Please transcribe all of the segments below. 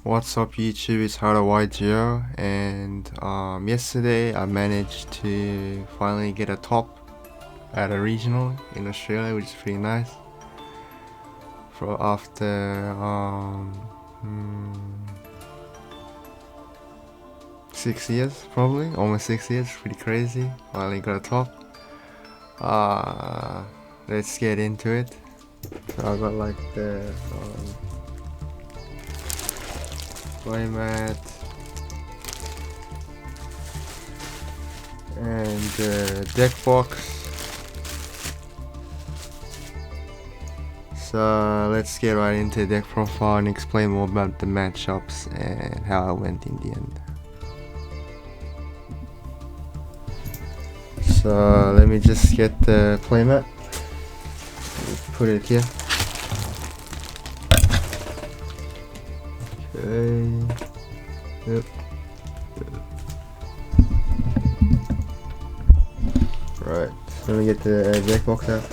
What's up YouTube, it's YGO, and yesterday I managed to finally get a top at a regional in Australia, which is pretty nice. For after 6 years, probably almost 6 years, pretty crazy. Finally got a top. Let's get into it. So I got like the playmat and the deck box. So let's get right into deck profile and explain more about the matchups and how it went in the end. So let me just get the playmat. Put it here. Okay. Yep. Right. So let me get the deck box out.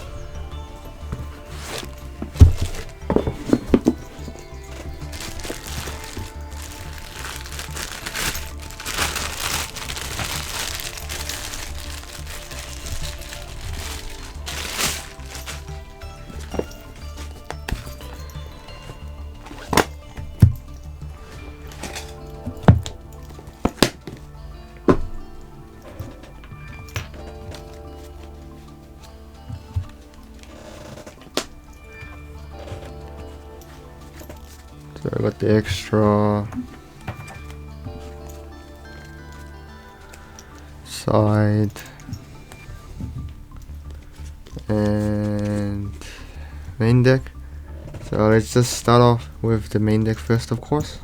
So I got the extra side and main deck. So let's just start off with the main deck first, of course.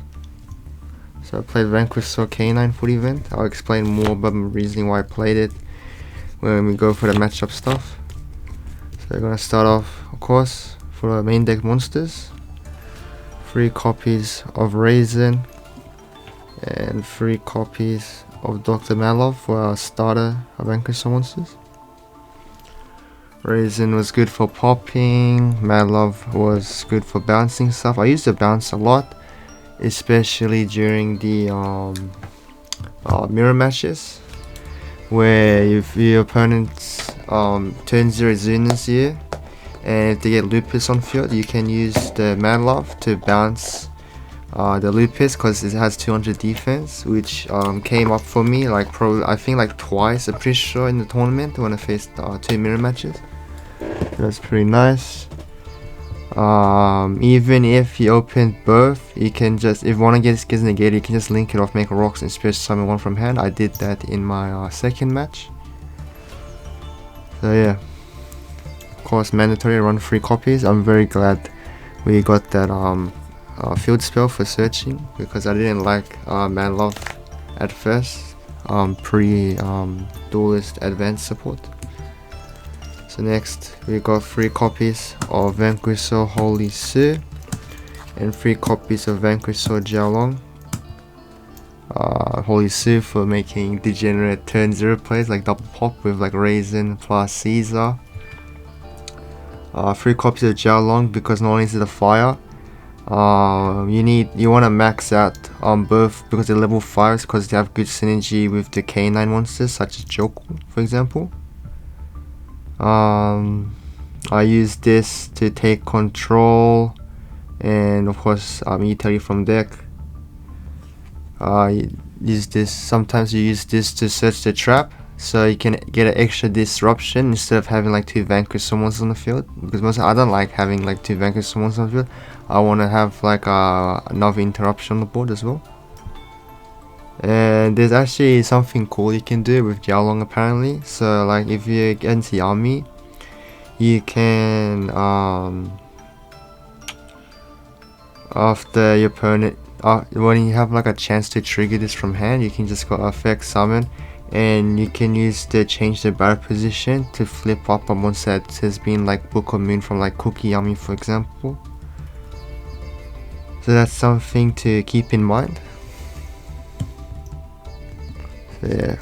So I played Vanquish Soul K9 for the event. I'll explain more about the reasoning why I played it when we go for the matchup stuff. So we're gonna start off, of course, for the main deck monsters. 3 copies of Raisin and 3 copies of Dr. Malov for our starter of Vanquish Soul monsters. Raisin was good for popping, Malov was good for bouncing stuff. I used to bounce a lot, especially during the mirror matches, where if your opponent's turn 0 Zunas here, and if they get Lupus on field, you can use the Malov to bounce the Lupus because it has 200 defense, which came up for me like probably I think like twice, I'm pretty sure, in the tournament when I faced 2 mirror matches. That's pretty nice. Even if you open both, you can just, if one gets negated, you can just link it off, make a rocks and special summon one from hand. I did that in my second match. So yeah, of course mandatory run 3 copies. I'm very glad we got that field spell for searching, because I didn't like Manlove at first, pre-duelist advanced support. So next we got 3 copies of Vanquish Soul Holy Su and 3 copies of Vanquish Soul Jiaolong. Holy Su for making degenerate turn 0 plays like double pop with like Raisin plus Caesar. 3 copies of Jiaolong because not only is it a fire, you want to max out on both because they're level 5s, because they have good synergy with the K9 monsters such as Joku, for example. I use this to take control, and of course Italy from deck. Use this. Sometimes you use this to search the trap, so you can get an extra disruption instead of having like 2 Vanquish summons on the field. Because I don't like having like 2 Vanquish summons on the field. I want to have like another interruption on the board as well. And there's actually something cool you can do with Jiaolong apparently. So like if you're against the army, you can after your opponent, when you have like a chance to trigger this from hand, you can just go effect summon, and you can use the change the battle position to flip up a monster that has been like Book of Moon from like Cookie Yummy, for example. So that's something to keep in mind. So yeah.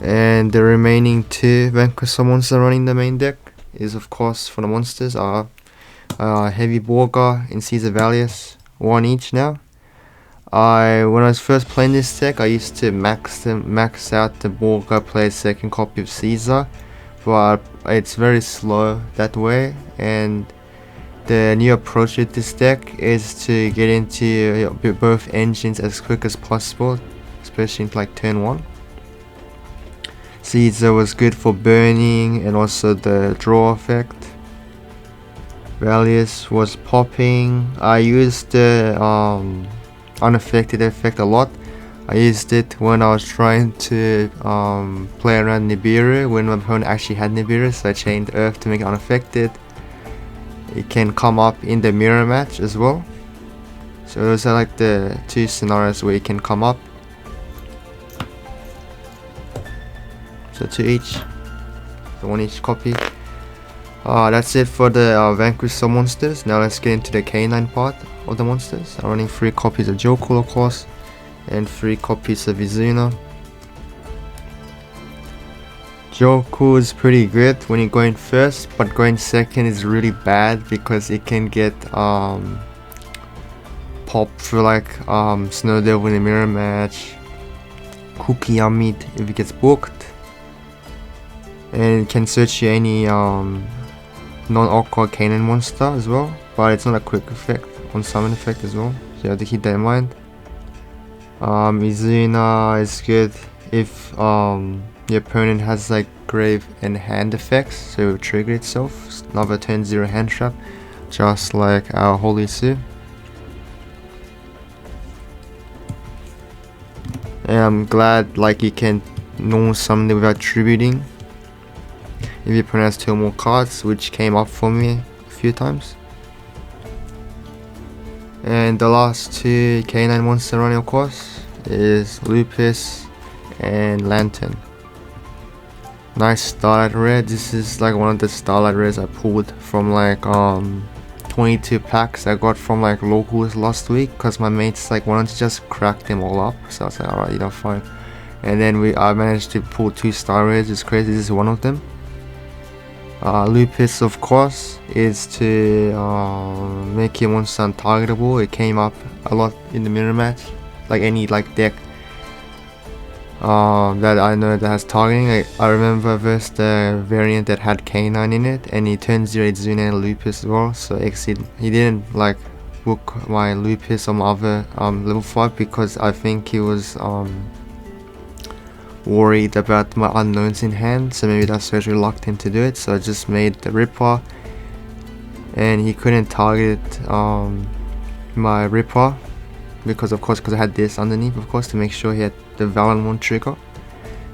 And the remaining 2 Vanquish Soul monsters running the main deck is, of course, for the monsters are Heavy Borga and Caesar Valius, 1 each now. When I was first playing this deck, I used to max out the Borga, play a second copy of Caesar, but it's very slow that way, and the new approach with this deck is to get into both engines as quick as possible, especially in like turn 1. Caesar was good for burning and also the draw effect. Valius was popping. I used the unaffected effect a lot. I used it when I was trying to play around Nibiru, when my opponent actually had Nibiru, so I chained Earth to make it unaffected. It can come up in the mirror match as well. So those are like the 2 scenarios where it can come up. So 2 each, so 1 each copy. That's it for the Vanquish Soul monsters. Now let's get into the K9 part of the monsters. I'm running 3 copies of Joku, of course, and 3 copies of Izuna. Joku is pretty good when you go in first, but going second is really bad because it can get popped for like Snow Devil in the mirror match, Cookie Yamid if it gets booked, and it can search you any non-aqua K9 monster as well, but it's not a quick effect, on summon effect as well, so you have to keep that in mind. Izuna is good if your opponent has like grave and hand effects, so it will trigger itself. Another turn 0 hand trap, just like our Holy Su. And I'm glad like you can normal summon it without tributing if your opponent has 2 more cards, which came up for me a few times. And the last 2 K9 monster running, of course, is Lupus and Lantern. Nice Starlight Red. This is like one of the Starlight Reds I pulled from like 22 packs I got from like locals last week, because my mates like wanted to just crack them all up, so I was like, alright, you know, fine. And then I managed to pull 2 Star Reds. It's crazy. This is one of them. Lupus, of course, is to make your monster untargetable. It came up a lot in the mirror match, like any like deck that I know that has targeting. I remember versus the variant that had K9 in it, and he turned 0 Izuna and Lupus as well, so he didn't like book my Lupus on my other level 5 because I think he was worried about my unknowns in hand, so maybe that's why he's reluctant to do it. So I just made the Ripper, and he couldn't target my Ripper because I had this underneath, of course, to make sure he had the Valon 1 trigger.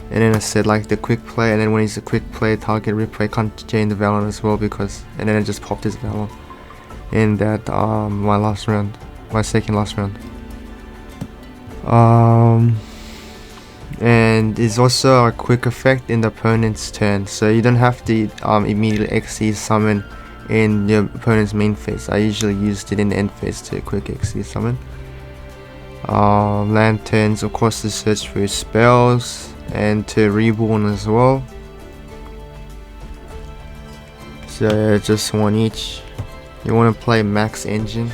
And then I said like the quick play, and then when he's a quick play target Ripper, I can't chain the Valon as well, because, and then I just popped his Valon in that my second last round. And it's also a quick effect in the opponent's turn, so you don't have to immediately XC summon in your opponent's main phase. I usually used it in the end phase to quick XC summon. Lanterns, of course, to search for spells and to reborn as well. So yeah, just 1 each. You want to play max engine.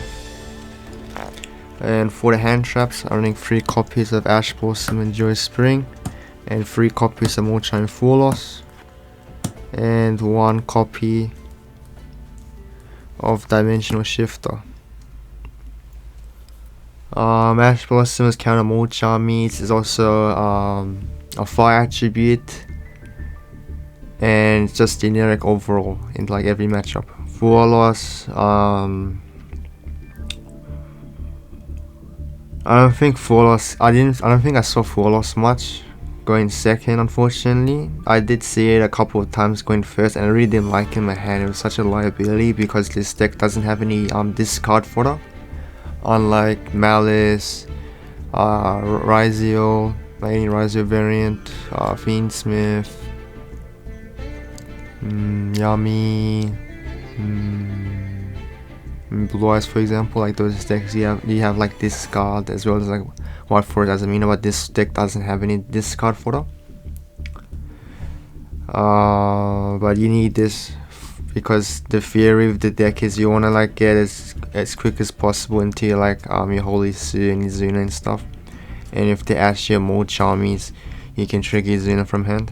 And for the hand traps, I'm running 3 copies of Ash Blossom and Joy Spring, and 3 copies of Moonshine Full Loss, and 1 copy of Dimensional Shifter. Ash Blossom is counter Molchamis, is also a fire attribute, and it's just generic overall in like every matchup. Full Loss, I don't think Full Loss, I don't think I saw Full Loss much going second, unfortunately. I did see it a couple of times going first, and I really didn't like it in my hand. It was such a liability because this deck doesn't have any discard fodder, unlike Malice, Rizio, any Rizio variant, Fiendsmith, Yami, Blue Eyes, for example. Like those decks, you have like discard as well as like Wild Forest as a mean, but this deck doesn't have any discard fodder. But you need this because the theory of the deck is you want to like get as quick as possible into like your Holy Su and your Zuna and stuff. And if they ask you more Charmies, you can trigger your Zuna from hand.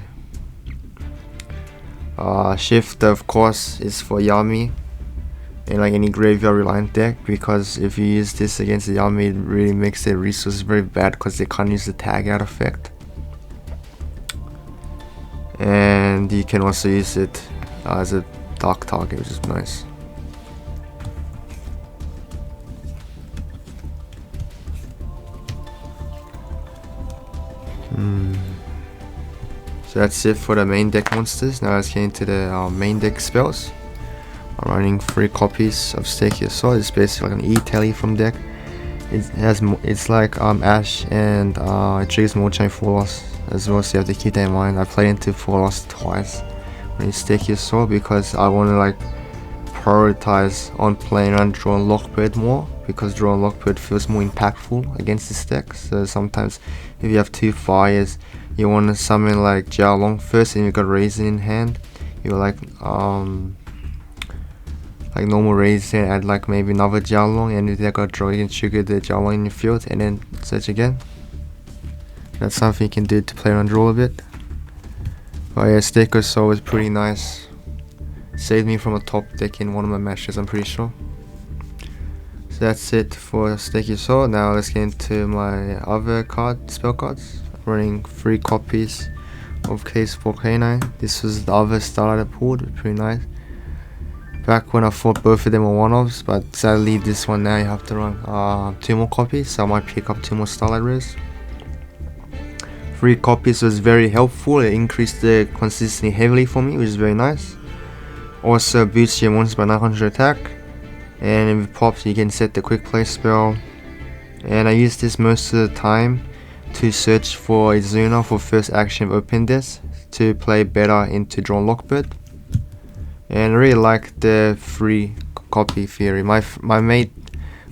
Shift of course is for Yami and like any graveyard reliant deck, because if you use this against the Yami, it really makes their resources very bad because they can't use the tag out effect. And you can also use it as a dark target, which is nice. So that's it for the main deck monsters. Now let's get into the main deck spells. I'm running 3 copies of Stake Your Soul. It's basically like an E-Tally from deck. It's like Ash, and it triggers more chain for loss as well, so you have to keep that in mind. I played into for loss twice when you Stake Your Soul because I want to like prioritize on playing around Draw and Lockbird more, because Draw and Lockbird feels more impactful against this deck. So sometimes if you have 2 fires, you want to summon like Jiaolong first and you've got Raisin in hand. You're like normal Raisin, add like maybe another Jiaolong, and if they got draw, you can trigger the Jiaolong in your field and then search again. That's something you can do to play around draw a bit. But yeah, Stake Your Soul is pretty nice. Saved me from a top deck in one of my matches, I'm pretty sure. So that's it for Stake Your Soul. Now let's get into my other spell cards. I'm running 3 copies of Vanquish Soul K9. This was the other style I pulled, pretty nice. Back when I thought both of them were one-offs, but sadly this one now you have to run 2 more copies, so I might pick up 2 more Starlight Rares. 3 copies was very helpful. It increased the consistency heavily for me, which is very nice. Also boosts your monster by 900 attack, and if it pops you can set the quick play spell. And I use this most of the time to search for a Zuna for first action of open this to play better into Draw and Lockbird. And I really like the 3 copy theory. My mate,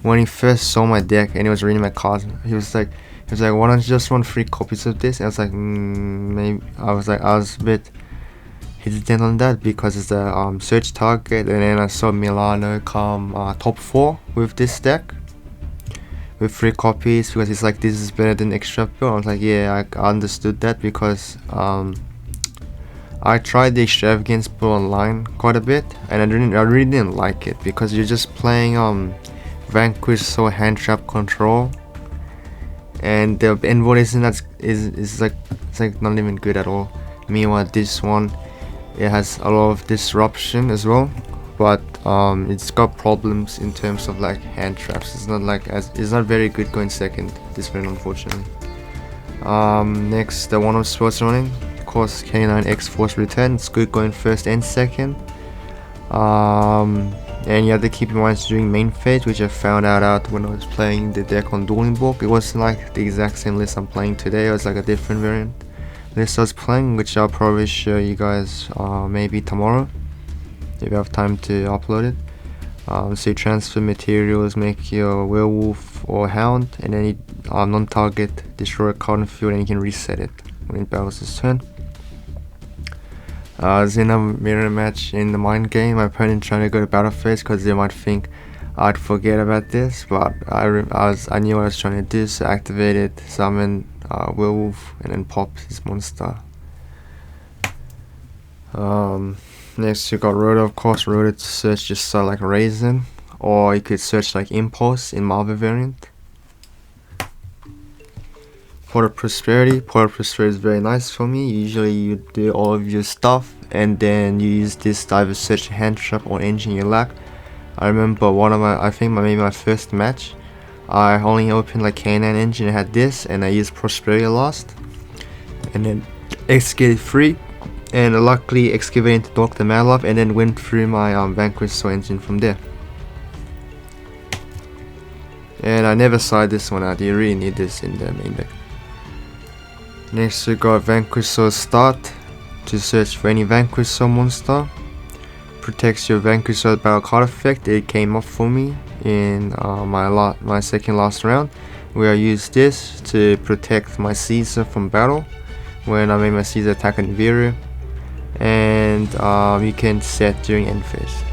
when he first saw my deck and he was reading my cards, he was like, why don't you just run 3 copies of this? And I was like, maybe. I was a bit hesitant on that because it's a search target, and then I saw Milano come top 4 with this deck with 3 copies, because it's like this is better than extra build. I was like, yeah, I understood that, because I tried the extravagance build online quite a bit, and I really didn't like it, because you're just playing Vanquish Soul hand trap control, and the inboard is like not even good at all. Meanwhile this one, it has a lot of disruption as well, but it's got problems in terms of like hand traps. It's not very good going second this round, unfortunately. Next, the one of sports running, of course, K9 X Force Return. It's good going first and second. And you have to keep in mind it's doing main phase, which I found out when I was playing the deck on Dueling Book. It wasn't like the exact same list I'm playing today. It was like a different variant list I was playing, which I'll probably show you guys maybe tomorrow if you have time to upload it. So you transfer materials, make your werewolf or hound, and then you non-target, destroy a card in the field, and you can reset it when it battles its turn. Xena mirror match in the mind game. My opponent trying to go to battle phase because they might think I'd forget about this, but I knew what I was trying to do, so activated, summon werewolf, and then pop his monster. Next you got Rhoda, of course. Rhoda to search just like Raisin, or you could search like Impulse in Marvel variant. Pot of Prosperity. Pot of Prosperity is very nice for me. Usually you do all of your stuff and then you use this to either search hand trap or engine you lack. I remember maybe my first match, I only opened like K9 engine and had this, and I used Prosperity last, and then executed free, and luckily excavated into Dr. Madlove, and then went through my Vanquish Soul engine from there. And I never side this one out. You really need this in the main deck. Next we got Vanquish Soul Start to search for any Vanquish Soul monster. Protects your Vanquish Soul battle card effect. It came up for me in my second last round, where I used this to protect my Caesar from battle when I made my Caesar attack on Viru. and you can set during end phase.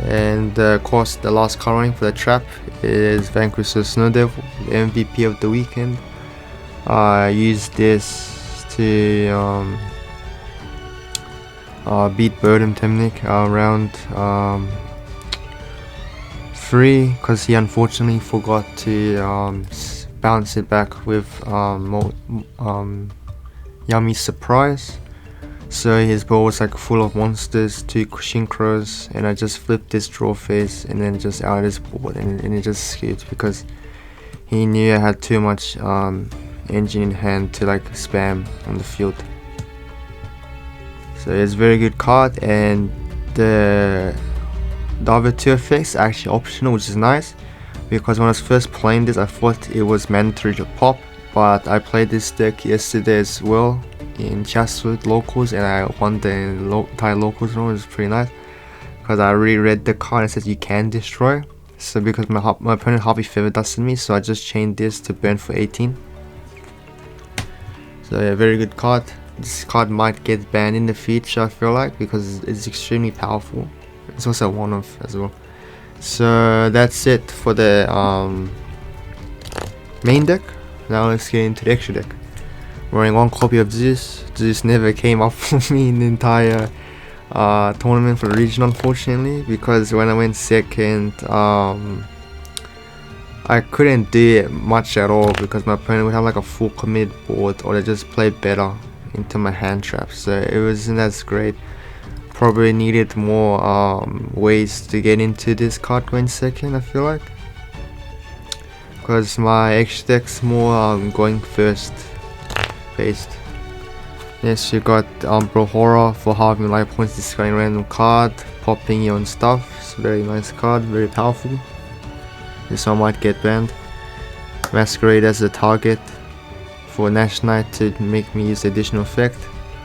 And of course, the last card running for the trap is Vanquish Soul K9, the MVP of the weekend. I used this to beat Birdem Temnik round 3, because he unfortunately forgot to bounce it back with Yummy Surprise. So his board was like full of monsters, 2 synchros, and I just flipped this draw phase and then just out his board, and it just skipped because he knew I had too much engine in hand to like spam on the field. So it's a very good card, and the other 2 effects are actually optional, which is nice, because when I was first playing this I thought it was mandatory to pop, but I played this deck yesterday as well in Chatswood locals, and I won the Thai locals round. It was pretty nice because I reread the card and it says you can destroy. So because my opponent Harvey Feather dusted me, so I just changed this to burn for 18. So yeah, very good card. This card might get banned in the future, I feel like, because it's extremely powerful. It's also a one-off as well. So that's it for the main deck. Now let's get into the extra deck. Running 1 copy of Zeus. Zeus never came up for me in the entire tournament for the region, unfortunately, because when I went second, I couldn't do much at all because my opponent would have like a full commit board, or they just play better into my hand trap, so it wasn't as great. Probably needed more ways to get into this card going second, I feel like, because my extra deck's more going first based. Yes, you got Umbral Horror for halving life points, discarding random card, popping your own stuff. It's a very nice card, very powerful. This one might get banned. Masquerade as a target for Nash Knight to make me use the additional effect.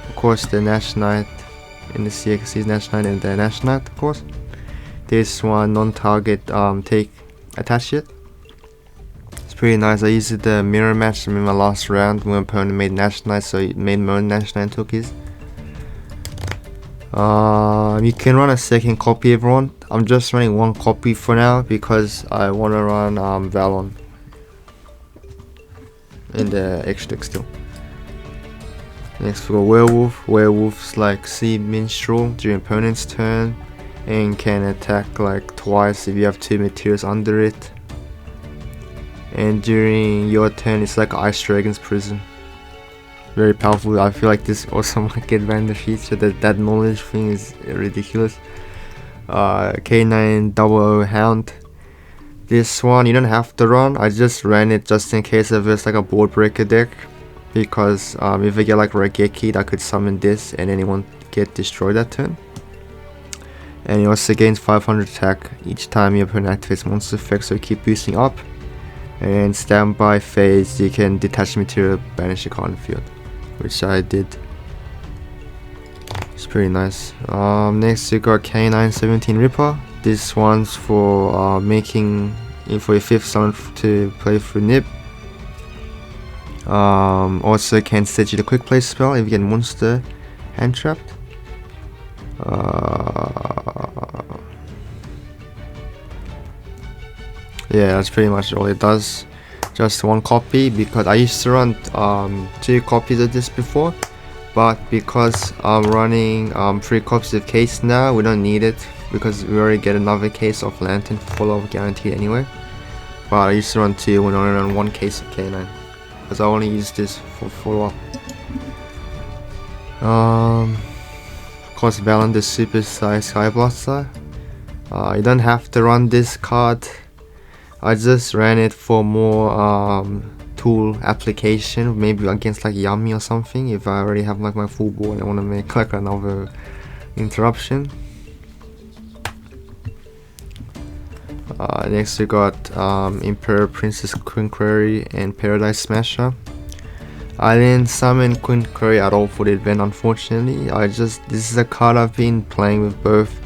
Of course, the Nash Knight in the CXC is Nash Knight and the Nash Knight, of course. This one non-target take attach it. It's pretty nice. I used the mirror match in my last round when my opponent made Nash Knight, so it made my own Nash Knight and took his. You can run a second copy if you want. I'm just running 1 copy for now because I want to run Valon in the extra deck still. Next we got Werewolf. Werewolf's like Sea Minstrel during opponent's turn and can attack like twice if you have 2 materials under it. And during your turn it's like Ice Dragon's Prison. Very powerful. I feel like this also might get banned in the future. That knowledge thing is ridiculous. K9 Double Hound. This one you don't have to run. I just ran it just in case if it's like a board breaker deck, because if I get like Regeki, I could summon this and then it won't get destroyed that turn. And it also gains 500 attack each time your opponent activates monster effects, so you keep boosting up. And standby phase, you can detach material, banish a card on the field, which I did. It's pretty nice. Next you got K9 17 Ripper. This one's for making for your 5th summon to play through Nib. Also can set you the quick play spell if you get monster hand trapped. Yeah, that's pretty much all it does. Just 1 copy, because I used to run 2 copies of this before, but because I'm running 3 copies of case now, we don't need it because we already get another case of Lantern follow up guaranteed anyway. But I used to run 2 when I only run 1 case of K9 because I only use this for follow up. Of course, Valen the Super Size Sky Blaster. You don't have to run this card. I just ran it for more tool application, maybe against like Yummy or something, if I already have like my full board and I want to make like another interruption. Next we got Emperor, Princess Queen Query and Paradise Smasher. I didn't summon Queen Query at all for the event, unfortunately. This is a card I've been playing with both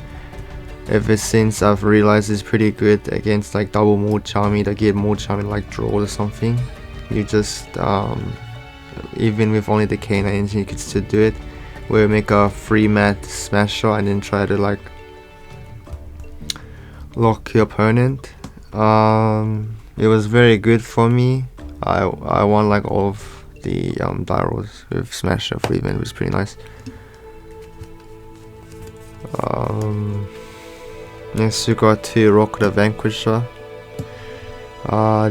ever since I've realized it's pretty good against like double mode charming, to get more charming like draw or something. You just even with only the K9 engine you could still do it. where you make a free mat smasher and then try to like lock your opponent. It was very good for me. I won like all of the die rolls with smasher free event. It was pretty nice. Next we got to rock the Vanquisher.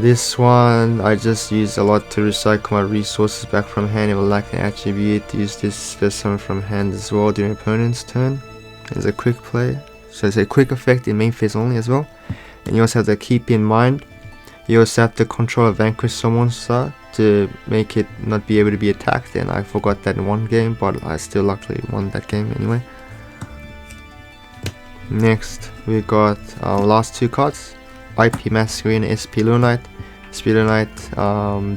This one I just used a lot to recycle my resources back from hand. If I lack an attribute, use this specimen from hand as well during opponent's turn. It's a quick play, so it's a quick effect in main phase only as well. And you also have to keep in mind, you also have to control a Vanquish Soul monster to make it not be able to be attacked, and I forgot that in one game, but I still luckily won that game anyway. Next we got our last two cards, IP Masquerade and SP Lunite. SP Lunite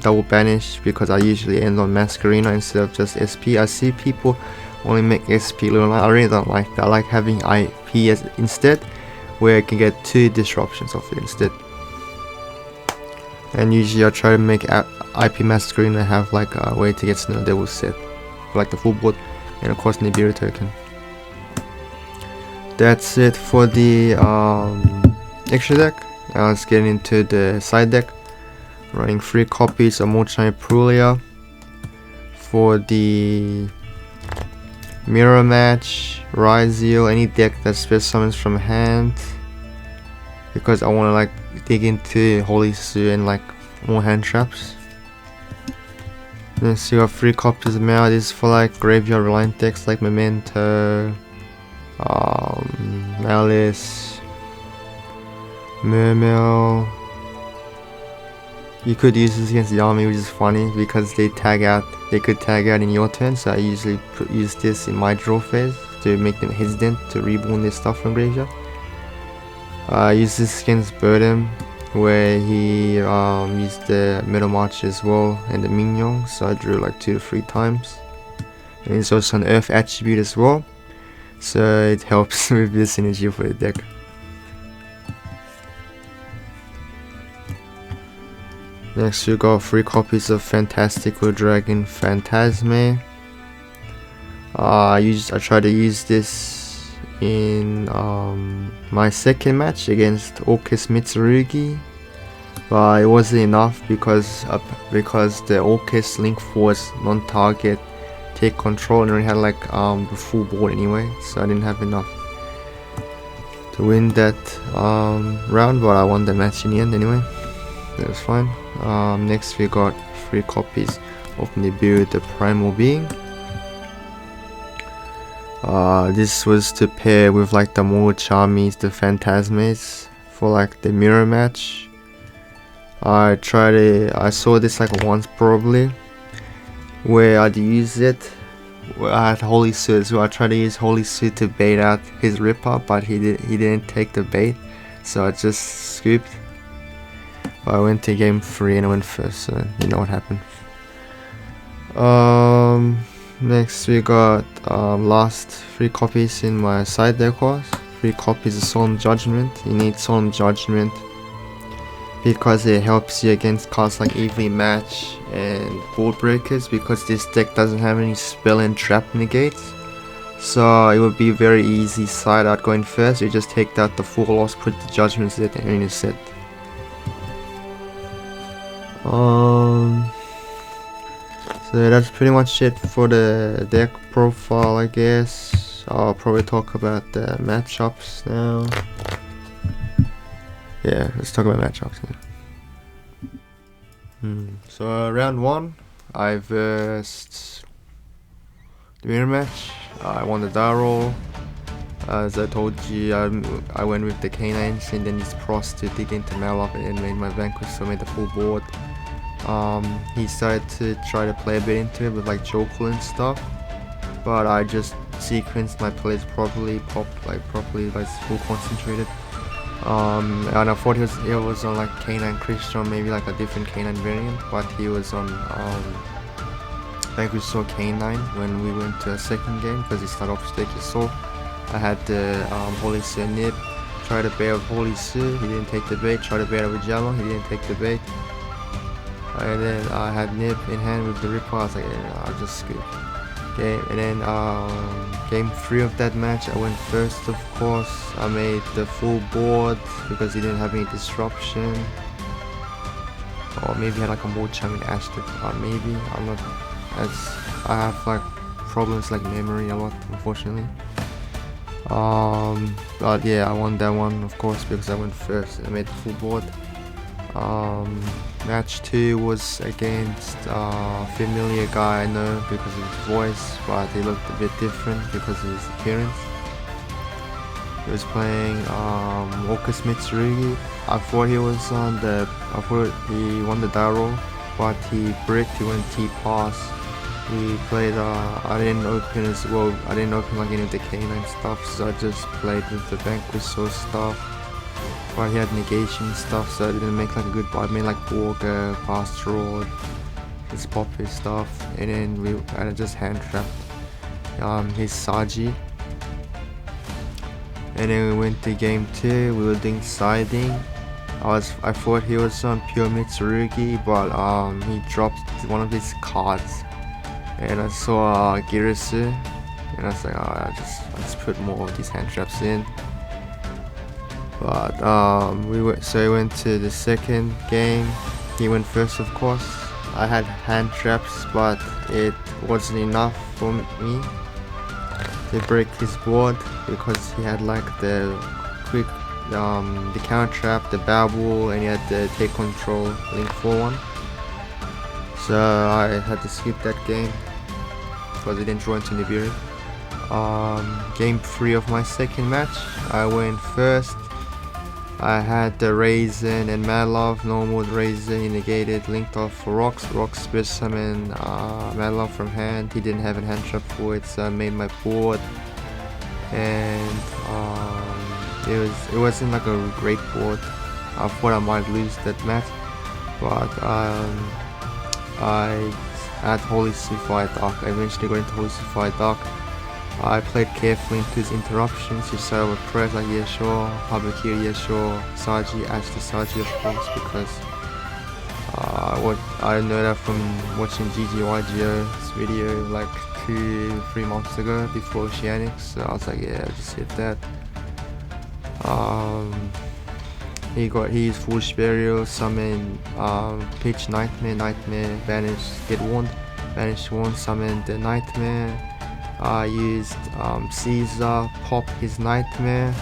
double banish because I usually end on Masquerade instead of just SP. I see people only make SP Lunite. I really don't like that. I like having IP as instead, where I can get 2 disruptions of it instead. And usually I try to make IP Masquerade and have like a way to get Snow Devil set, like the full board, and of course Nibiru token. That's it for the extra deck. Now let's get into the side deck. Running 3 copies of Mochai Prulia for the mirror match, Ryzeal, any deck that special summons from hand, because I want to like dig into Holy Sue and like more hand traps. Next you got 3 copies of Mao. This is for like graveyard reliant decks like Memento, Malice, Mermail. You could use this against Yami, which is funny because they could tag out in your turn, so I usually use this in my draw phase to make them hesitant to reborn their stuff from graveyard. I use this against Birdem, where he used the Metal March as well and the Mignon, so I drew like 2 to 3 times. And it's also an Earth attribute as well, so it helps with the synergy for the deck. Next we got 3 copies of Fantastical Dragon Phantasme. I try to use this in my second match against Orcus Mitsurugi, but it wasn't enough because the Orcus Link Force non-target take control and already had like the full board anyway, so I didn't have enough to win that round, but I won the match in the end anyway. That was fine. Next we got 3 copies of Nibiru the Primal Being. This was to pair with like the Mochamis, the Phantasmes for like the mirror match. I saw this like once probably, where I'd use it. I had Holy Suit, so I tried to use Holy Suit to bait out his Ripper, but he didn't take the bait, so I just scooped. I went to game 3 and I went first, so you know what happened. Next we got last 3 copies in my side deck was 3 copies of Solemn Judgment. You need Solemn Judgment because it helps you against cards like Evenly Match and Board Breakers, because this deck doesn't have any spell and trap negates. So it would be very easy side out going first. You just take out the full loss, put the Judgments at the end of the set. So that's pretty much it for the deck profile, I guess. I'll probably talk about the matchups now. Yeah, let's talk about matchups now. So round 1, I versed the mirror match. I won the die roll. As I told you, I went with the K9s and then used Pros to dig into Malop and made my Vanquish, so I made the full board. He started to try to play a bit into it with like Jokel and stuff, but I just sequenced my plays properly, properly, like full concentrated. And I thought he was on like K9 Christian, maybe like a different K9 variant, but he was on Vanquish Soul K9 when we went to a second game, because he started off Sticky Soul. I had the Holy Sue Nib, tried to bait with Holy Sue, he didn't take the bait, tried to bait with Jello, he didn't take the bait. And then I had Nib in hand with the Ripper. I was like, yeah, I'll just scoop. game, and then game 3 of that match I went first, of course. I made the full board because he didn't have any disruption, or maybe he had like a more chummy Ashton, maybe, I'm not, as I have like problems like memory a lot, unfortunately. But yeah, I won that one, of course, because I went first and I made the full board. Match 2 was against a familiar guy I know because of his voice, but he looked a bit different because of his appearance. He was playing Orcus Mitsurugi. I thought he won the die roll, but he bricked, he went T-pass. We played, I didn't open like any of the K9 stuff, so I just played with the Vanquish Soul stuff. But he had negation stuff, so I didn't make like a good buy. I made like Borga, Pastoral, his Poppy stuff, and then I just hand trapped his Saji. And then we went to game 2, we were doing siding. I thought he was on pure Mitsurugi, but he dropped one of his cards. And I saw Girisu, and I was like, I'll just put more of these hand traps in. But we went to the second game. He went first, of course. I had hand traps, but it wasn't enough for me to break his board because he had like the quick, the counter trap, the babble, and he had the take control link 4-1. So I had to skip that game because I didn't draw into Nibiru. Game 3 of my second match, I went first. I had the Raisin and Mad Love, normal Raisin, he negated, linked off for Rocks special summon Mad Love from hand. He didn't have a hand trap for it, so I made my board. And it wasn't like a great board. I thought I might lose that match, but I had Holy Sapphire Dark. I eventually got into Holy Sapphire Dark. I played carefully into his interruptions. He started with press like yeah sure, Habakir yeah sure, Saji, Ashton Saji of course, because I know that from watching GGYGO's video like 2-3 months ago before Oceanics, so I was like yeah, just hit that. He used Foolish Burial, summon Pitch Nightmare, Banish, get warned, Banish warned, summon the Nightmare. I used Caesar, pop his Nightmare,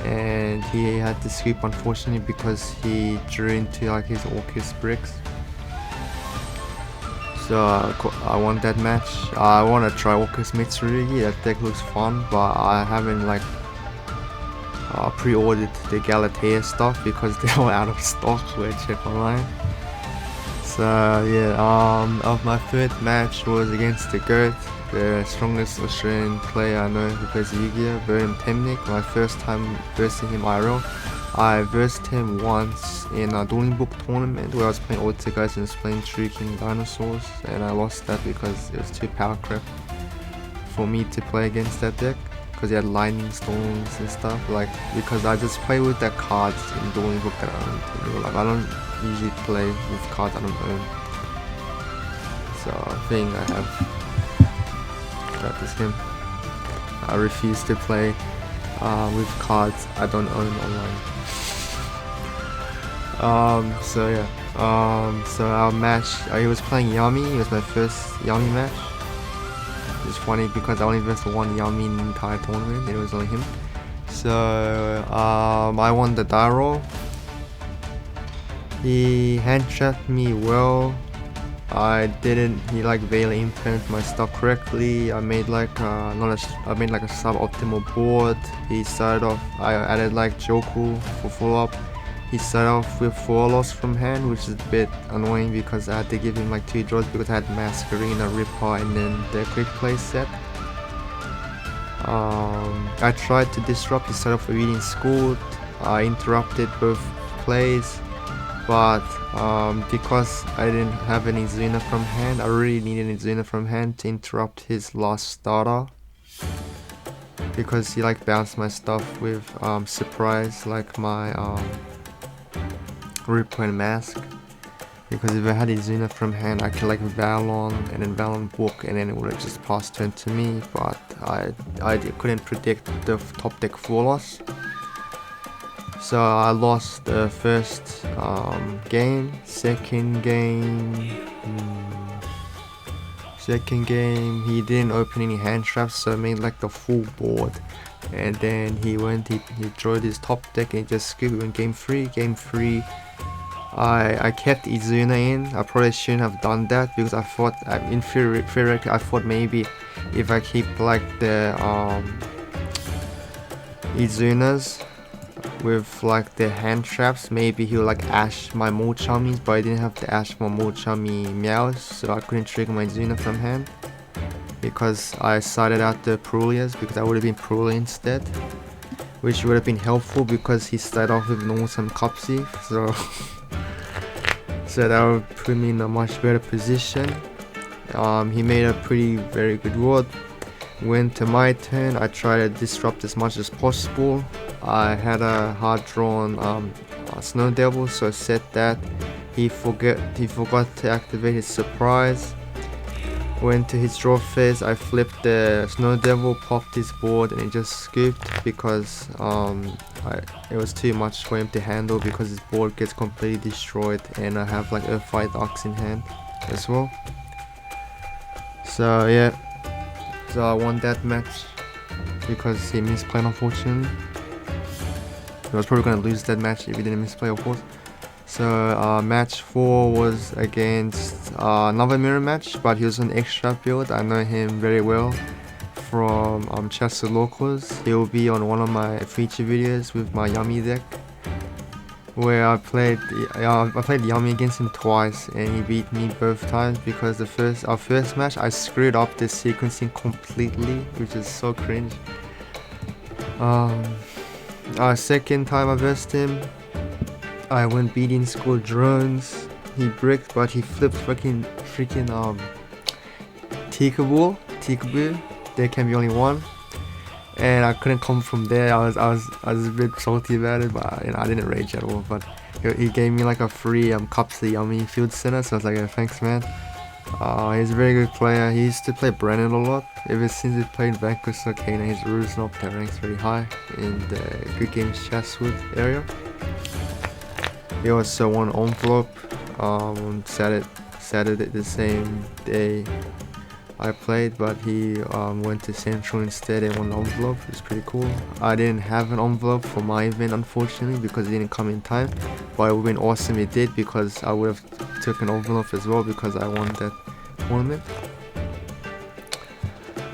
and he had to sweep unfortunately because he drew into like his Orcus bricks. So I won that match. I want to try Orcus Mitsurugi, that deck looks fun, but I haven't like pre-ordered the Galatea stuff because they were out of stock when I checked online. So yeah, of my third match was against the GOAT, the strongest Australian player I know who plays Yu-Gi-Oh, Burnham Temnik. My first time versing him IRL. I versed him once in a Dueling Book tournament where I was playing Ultra guys and was playing True King Dinosaurs, and I lost that because it was too power crap for me to play against that deck because he had Lightning Storms and stuff, like because I just play with that cards in Dueling Book that I own. Like I don't usually play with cards I don't own. So I think I have this game. I refuse to play with cards I don't own online. So yeah. So our match, he was playing Yami. It was my first Yami match. It's funny because I only versed one Yami in the entire tournament. It was only him. So I won the die roll. He hand trapped me well. He like barely implemented my stuff correctly. I made like a suboptimal board. He started off, I added like Joku for full up. He started off with 4 loss from hand, which is a bit annoying because I had to give him like 2 draws because I had Masquerina, Ripper, and then the quick play set. I tried to disrupt. He started off with reading school. I interrupted both plays. But because I didn't have any Zuna from hand, I really needed any Zuna from hand to interrupt his last starter. Because he like bounced my stuff with surprise, like my Replay Mask. because if I had Izuna from hand, I could like Valon and then Valon book, and then it would have just passed turn to me. But I couldn't predict the top deck full loss, so I lost the first game. Second game, he didn't open any hand traps, so I made like the full board. And then he drew his top deck and just scooped in game 3. Game 3, I kept Izuna in. I probably shouldn't have done that because I thought, in theory, I thought maybe if I keep like the Izunas with like the hand traps, maybe he'll like ash my Mochamis, but I didn't have to ash my Mochami Meows, so I couldn't trigger my Izuna from hand because I sided out the Preliminaries, because I would have been Preliminaries instead, which would have been helpful because he started off with normal some Cupsy, so that would put me in a much better position. He made a very good ward. When to my turn, I tried to disrupt as much as possible. I had a hard drawn Snow Devil, so I set that. He forgot to activate his surprise. Went to his draw phase, I flipped the Snow Devil, popped his board, and he just scooped because it was too much for him to handle because his board gets completely destroyed, and I have like Earthfight Ox in hand as well. So yeah. So I won that match because he misplayed, unfortunately. I was probably going to lose that match if he didn't misplay, of course. So match 4 was against another mirror match, but he was an extra build. I know him very well from Chester Locals. He'll be on one of my feature videos with my Yummy deck, where I played Yummy against him twice, and he beat me both times because our first match I screwed up the sequencing completely, which is so cringe. Second time I versed him, I went beating school drones. He bricked, but he flipped freaking Tikaboo. There can be only one. And I couldn't come from there. I was a bit salty about it, but I didn't rage at all. But he gave me like a free Cupsy Yummy Field Center, so I was like, oh, thanks man. He's a very good player. He used to play Brennan a lot. Ever since he played Vanquish Soul K9, his rules and the ranks very high in the Good Games Chatswood area. He also won Envelope on Saturday, the same day I played, but he went to Central instead and won an Envelope. It's pretty cool. I didn't have an Envelope for my event, unfortunately, because it didn't come in time, but it would have been awesome if it did, because I would have took an Envelope as well because I won that tournament.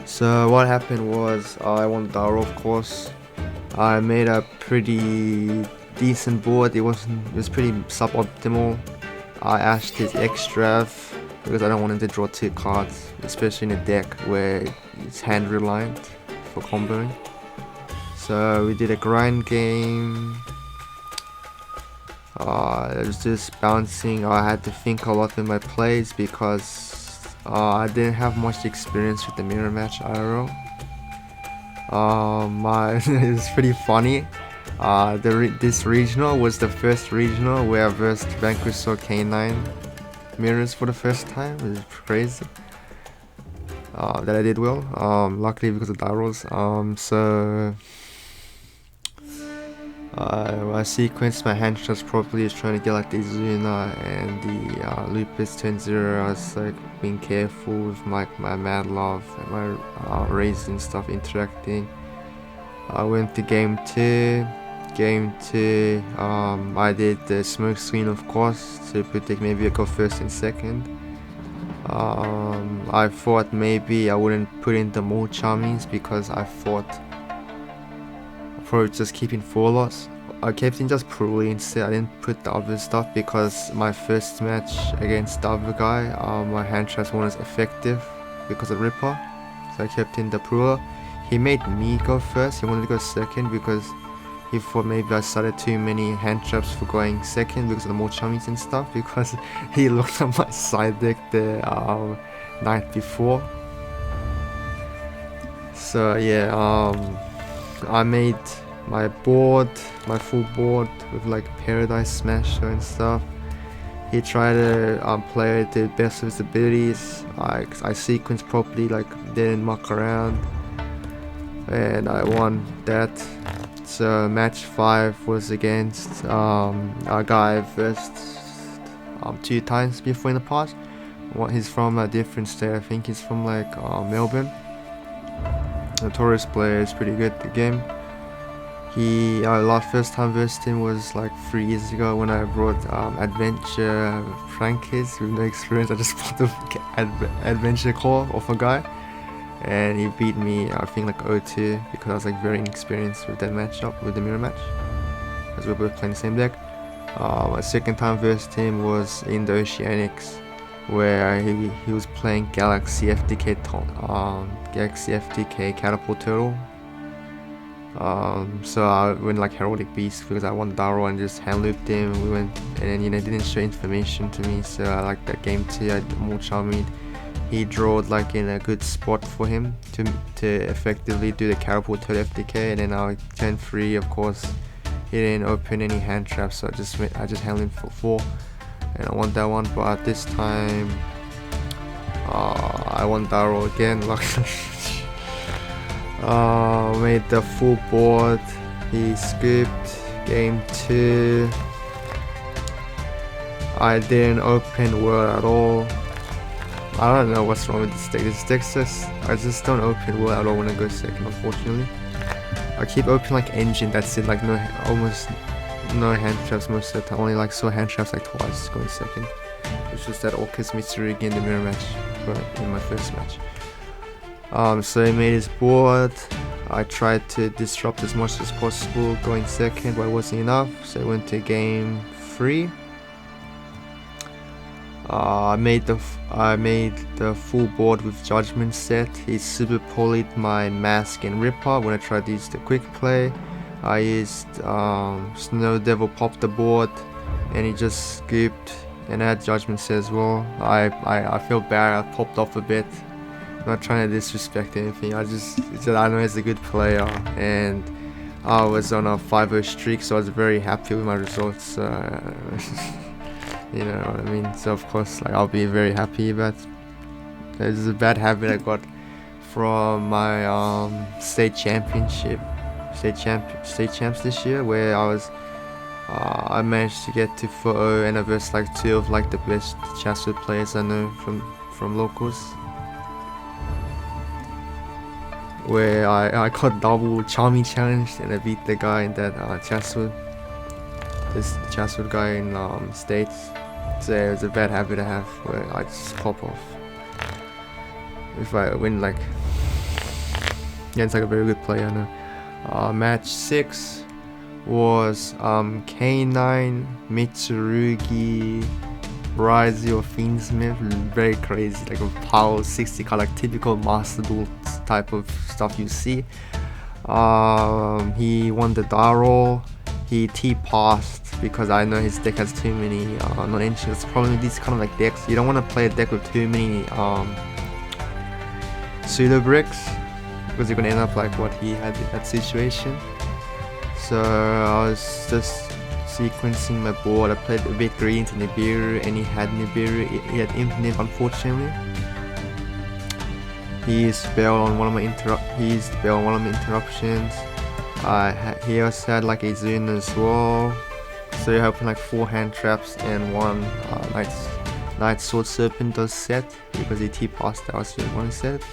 So what happened was I won Daro, of course. I made a pretty decent board. It was pretty suboptimal. I ashed his extra because I don't want him to draw 2 cards, especially in a deck where it's hand reliant for comboing. So we did a grind game. It was just bouncing. I had to think a lot with my plays because I didn't have much experience with the mirror match IRL. It was pretty funny. This regional was the first regional where I versed Vanquish Soul K9 mirrors for the first time. It was crazy that I did well, luckily because of Daros. I sequenced my hand shots properly, was trying to get like the Izuna and the Lupus turn 0. I was like being careful with my Mad Love and my Raisin stuff interacting. I went to game 2. I did the smoke screen, of course, to predict maybe I go first and second. I thought maybe I wouldn't put in the more Charmings because I thought I'd probably just keep in 4 loss. I kept in just Pruli instead. I didn't put the other stuff because my first match against the other guy, my hand traps weren't as effective because of Ripper. So I kept in the Prula. He made me go first. He wanted to go second because he thought maybe I started too many hand traps for going second because of the more chummies and stuff, because he looked at my side deck the night before. So yeah, I made my full board with like Paradise Smasher and stuff. He tried to play to the best of his abilities. I sequenced properly, like didn't muck around, and I won that. So match 5 was against a guy I've versed 2 times before in the past. He's from a different state. I think he's from like Melbourne. The tourist player is pretty good at the game. First time versed him was like 3 years ago when I brought Adventure Frankies with no experience. I just bought the Adventure core off a guy, and he beat me I think like 0-2 because I was like very inexperienced with that matchup, with the mirror match, as we were both playing the same deck. My second time versed him was in the Oceanics, where he was playing Galaxy FTK Catapult Turtle. So I went like Heraldic Beast because I won Daro and just hand looped him. We went, and then didn't show information to me, so I like that game too. I more charming. He drawed like in a good spot for him to effectively do the Catapult Turtle FTK, and then I turn 3, of course. He didn't open any hand traps, so I just handled him for 4, and I won that one. But this time, I won Daro again. Made the full board. He skipped game 2. I didn't open World at all. I don't know what's wrong with this deck. This deck I just don't open World at all when I go second, unfortunately. I keep opening like Engine, that's it, like almost no hand traps most of the time. Only like saw hand traps like twice going second, which was that Orcus Mitsurugi in the mirror match, in my first match. So he made his board. I tried to disrupt as much as possible going second, but it wasn't enough, so I went to game 3. I made the full board with Judgment set. He super polyed my Mask and Ripper when I tried to use the quick play. I used Snow Devil popped the board, and he just scooped, and I had Judgment set as well. I feel bad. I popped off a bit. I'm not trying to disrespect anything. I know he's a good player, and I was on a 5-0 streak, so I was very happy with my results. You know what I mean? So of course, like, I'll be very happy, but there's a bad habit I got from my state champs this year, where I managed to get to 4-0 and I versed like 2 of like the best Chaswood players I know from locals, where I got double Charmy challenged and I beat the guy in that Chaswood. This Chaswood guy in States. So it was a bad habit I have, where I just pop off if I win. Like, yeah, it's like a very good player, I know. Match 6 was K9, Mitsurugi, Ryze or Fiendsmith. Very crazy, like a power 60 card, like typical Master Duel type of stuff you see. He won the Daro. He T-passed because I know his deck has too many non-ancients. The problem with these kind of like decks, you don't want to play a deck with too many pseudo bricks, because you're gonna end up like what he had in that situation. So I was just sequencing my board. I played a bit green to Nibiru, and he had Nibiru. He had Infinite, unfortunately. He spelled on one of my interruptions. He also had like a Zune as well, so you're hoping like 4 hand traps and 1 Night Sword Serpent does set, because he T-passed that was one set.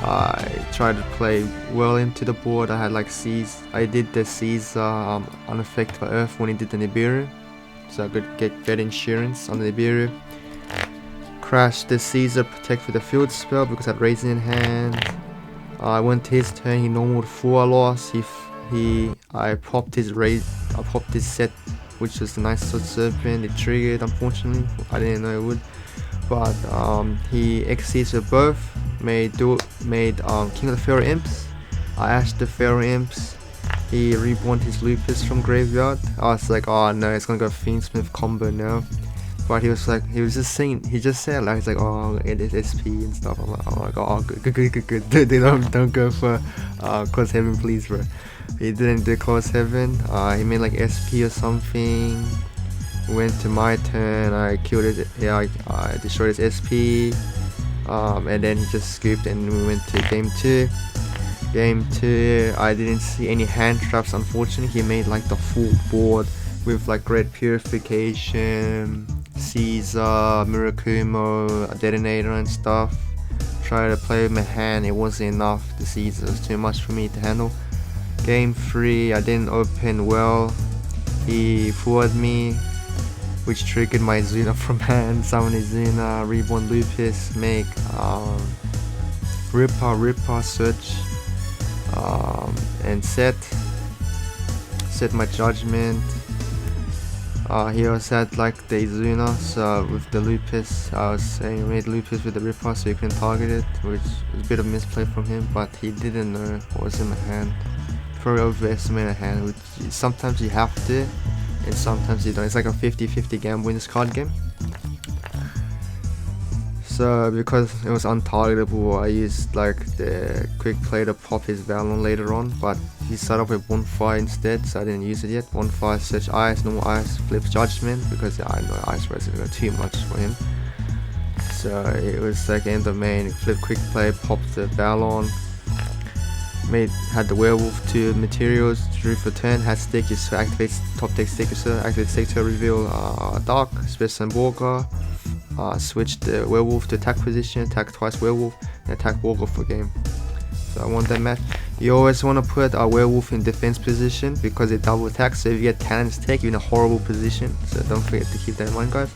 I tried to play well into the board. I had like Seize. I did the Seize unaffected by Earth when he did the Nibiru, so I could get insurance on the Nibiru. Crashed the Caesar Protect with a field spell because I had Raisin in hand. I went to his turn. He normaled 4 loss. I popped his set, which was the Nice Sword Serpent. It triggered, unfortunately. I didn't know it would. But he exceeded both. Made King of the Pharaoh Imps. I ashed the Pharaoh Imps. He reborn his Lupus from graveyard. I was like, oh no, it's gonna go Fiendsmith combo now. But he just saying, he just said like, he's like, oh, it is SP and stuff. I'm like, oh, good. They don't go for Close Heaven, please, bro. He didn't do Close Heaven. He made like SP or something. Went to my turn. I killed it. Yeah, I destroyed his SP. And then he just scooped, and we went to game 2. Game 2, I didn't see any hand traps, unfortunately. He made like the full board with like Great Purification, Caesar, Mirakumo, a Detonator and stuff. Tried to play with my hand, it wasn't enough. The Caesar was too much for me to handle. Game 3, I didn't open well. He forwarded me, which triggered my Zuna from hand. Summon his Zuna, Reborn Lupus, make Ripper, search, and set my judgment. He also had like the Izuna, so with the Lupus, I was saying made Lupus with the Ripper so you can target it, which was a bit of misplay from him, but he didn't know what was in my hand. Probably overestimated a hand, which sometimes you have to, and sometimes you don't. It's like a 50-50 gamble in this card game. So because it was untargetable, I used like the quick play to pop his Valon later on, but he started up with Bonfire instead, so I didn't use it yet. Bonfire, search Ice, normal Ice, flip Judgment, because I know Ice Res is too much for him. So it was like end of main, flip quick play, popped the Valon, had the Werewolf to materials, drew for turn, had stickers, so activates top deck stickers, activates stick to reveal Dark, Specimen Walker. Switch the Werewolf to attack position, attack twice Werewolf, and attack Walker for game. So I won that match. You always want to put a Werewolf in defense position because it double attacks, so if you get Cannon's take, you're in a horrible position, so don't forget to keep that in mind, guys.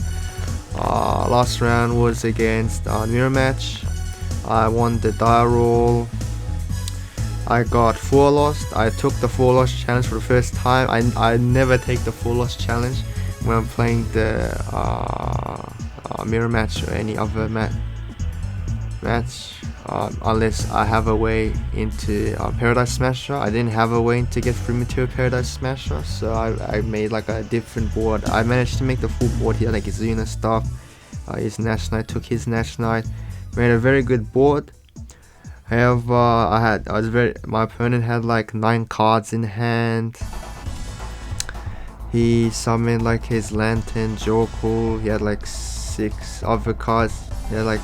Last round was against Mirror Match. I won the die roll. I got 4 lost. I took the 4 lost challenge for the first time. I never take the 4 lost challenge when I'm playing the Mirror Match or any other match, unless I have a way into Paradise Smasher. I didn't have a way to get free material Paradise Smasher, so I made like a different board. I managed to make the full board here, like Izuna stuff. His Nash Knight, took his Nash Knight, made a very good board. However, my opponent had like 9 cards in hand. He summoned like his Lantern, Joku. He had like 6 other cards. He had like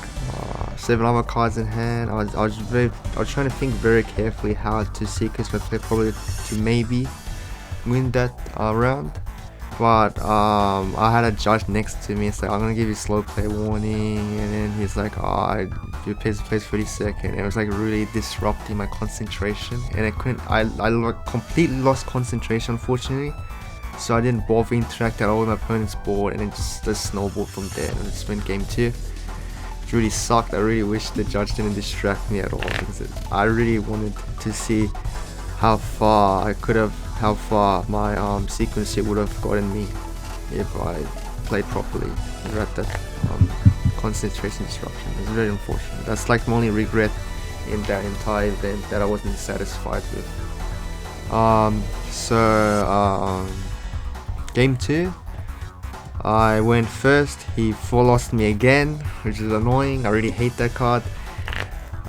7 other cards in hand. I was trying to think very carefully how to sequence my play, probably to maybe win that round. But I had a judge next to me. It's like, I'm gonna give you slow play warning, and then he's like, you plays 30 seconds. And it was like really disrupting my concentration, and I like completely lost concentration, unfortunately. So I didn't bother interact at all with my opponent's board, and it just snowballed from there, and I just went game 2. It really sucked. I really wish the judge didn't distract me at all, because I really wanted to see how far my sequence would have gotten me if I played properly without that concentration disruption. It's very unfortunate. That's like my only regret in that entire event, that I wasn't satisfied with. Game 2, I went first. He 4 lost me again, which is annoying. I really hate that card.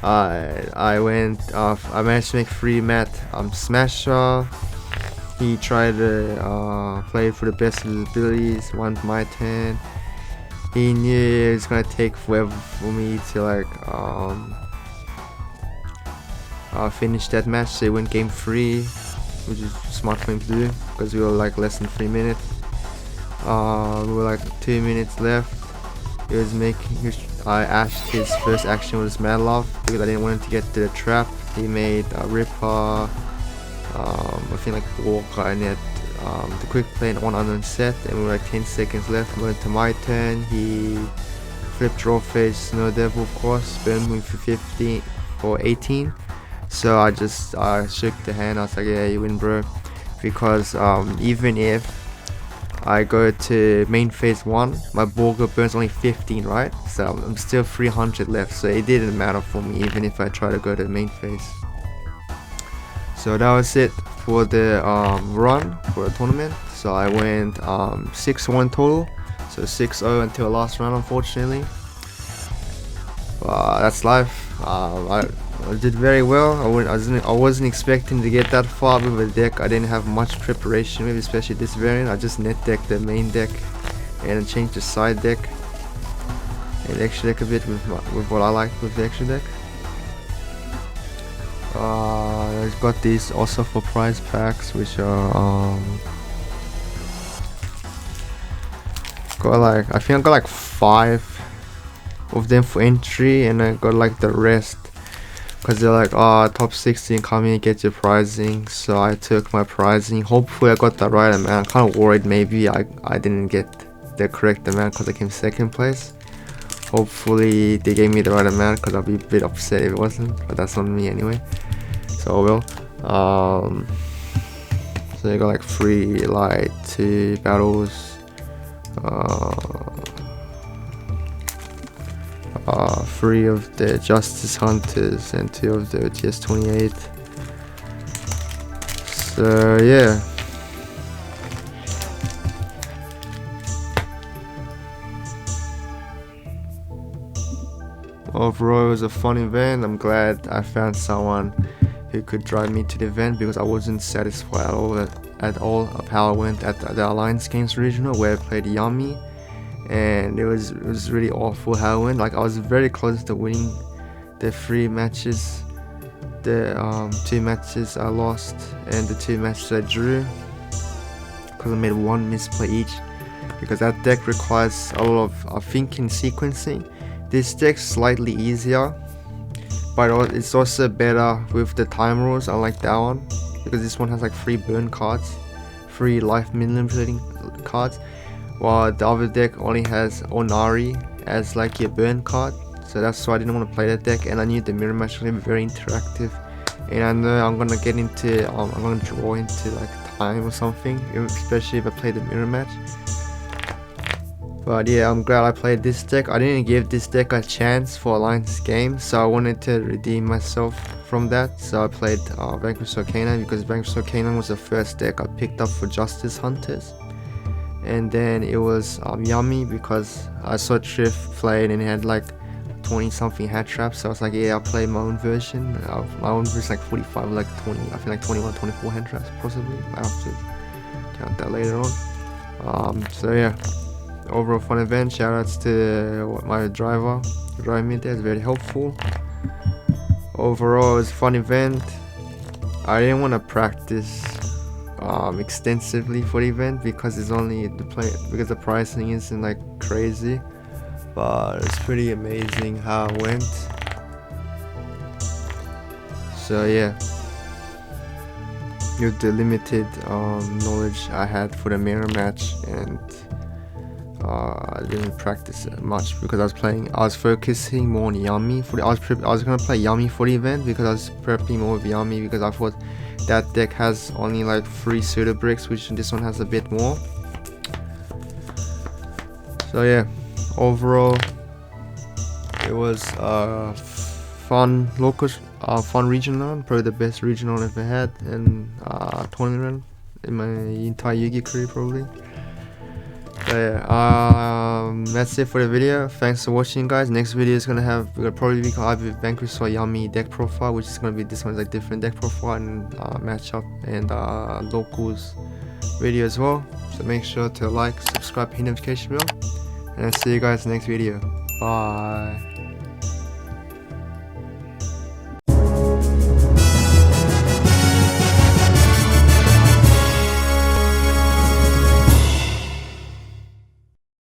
I managed to make free mat Smasher. He tried to play for the best of his abilities. Won my turn. He knew it was gonna take forever for me to like finish that match, so he went game 3, which is smart for him to do because we were like less than 3 minutes. We were like 2 minutes left. He was I asked his first action was Mad Love because I didn't want him to get to the trap. He made a Ripper, I think like Walker, and had the quick play and 1 unknown set, and we were like 10 seconds left. Went to my turn. He flipped draw face Snow Devil, of course, burned me for 18. So I just shook the hand. I was like, yeah, you win, bro, because even if I go to main phase 1, my Borgo burns only 15, right? So I'm still 300 left, so it didn't matter for me even if I try to go to main phase. So that was it for the run for the tournament. So I went 6-1 total, so 6-0 until last round, unfortunately. That's life. I did very well. I wasn't expecting to get that far with a deck. I didn't have much preparation with, especially this variant. I just net decked the main deck and change the side deck and the extra deck a bit with what I like with the extra deck. I've got these also for prize packs, which are got like, I think I got like 5 of them for entry, and I got like the rest because they're like, top 16 come in, get your pricing. So I took my pricing. Hopefully I got the right amount. I'm kind of worried maybe I didn't get the correct amount because I came second place. Hopefully they gave me the right amount, because I'll be a bit upset if it wasn't, but that's on me anyway, so well. So I got like 3 light, 2 battles, 3 of the Justice Hunters and 2 of the OTS-28. So yeah. Overall, it was a fun event. I'm glad I found someone who could drive me to the event, because I wasn't satisfied at all of how I went at the Alliance Games Regional, where I played Yami, and it was really awful how I went. Like, I was very close to winning the 3 matches. The 2 matches I lost, and the 2 matches I drew, because I made 1 misplay each, because that deck requires a lot of thinking sequencing. This deck's slightly easier, but it's also better with the time rules. I like that one, because this one has like 3 burn cards, 3 life manipulating cards, while the other deck only has Onari as like your burn card. So that's why I didn't want to play that deck, and I knew the mirror match was very interactive, and I know I'm gonna get into I'm gonna draw into like time or something, especially if I play the mirror match. But yeah, I'm glad I played this deck. I didn't give this deck a chance for Alliance game, so I wanted to redeem myself from that. So I played Vanquish Soul K9, because Vanquish Soul K9 was the first deck I picked up for Justice Hunters. And then it was Yami, because I saw Triff played and it had like 20 something hat traps. So I was like, yeah, I'll play my own version. My own version like 45, like 20, I feel like 21, 24 hand traps possibly. I have to count that later on. So yeah. Overall fun event. Shoutouts to my driver who drove me there, it's very helpful. Overall, it was a fun event. I didn't want to practice extensively for the event, because it's only because the pricing isn't like crazy, but it's pretty amazing how it went. So yeah, with the limited knowledge I had for the mirror match, and I didn't practice it much, because I was focusing more on Yami for the, I was gonna play Yami for the event, because I was prepping more with Yami, because I thought that deck has only like 3 pseudo bricks, which this one has a bit more. So yeah, overall it was fun fun regional, probably the best regional I've ever had, and tournament in my entire Yu-Gi career probably. So yeah, that's it for the video. Thanks for watching, guys. Next video is gonna probably be either Vanquish or Yami deck profile, which is gonna be, this one's like different deck profile and matchup and locals video as well. So make sure to like, subscribe, hit notification bell, and I'll see you guys next video. Bye.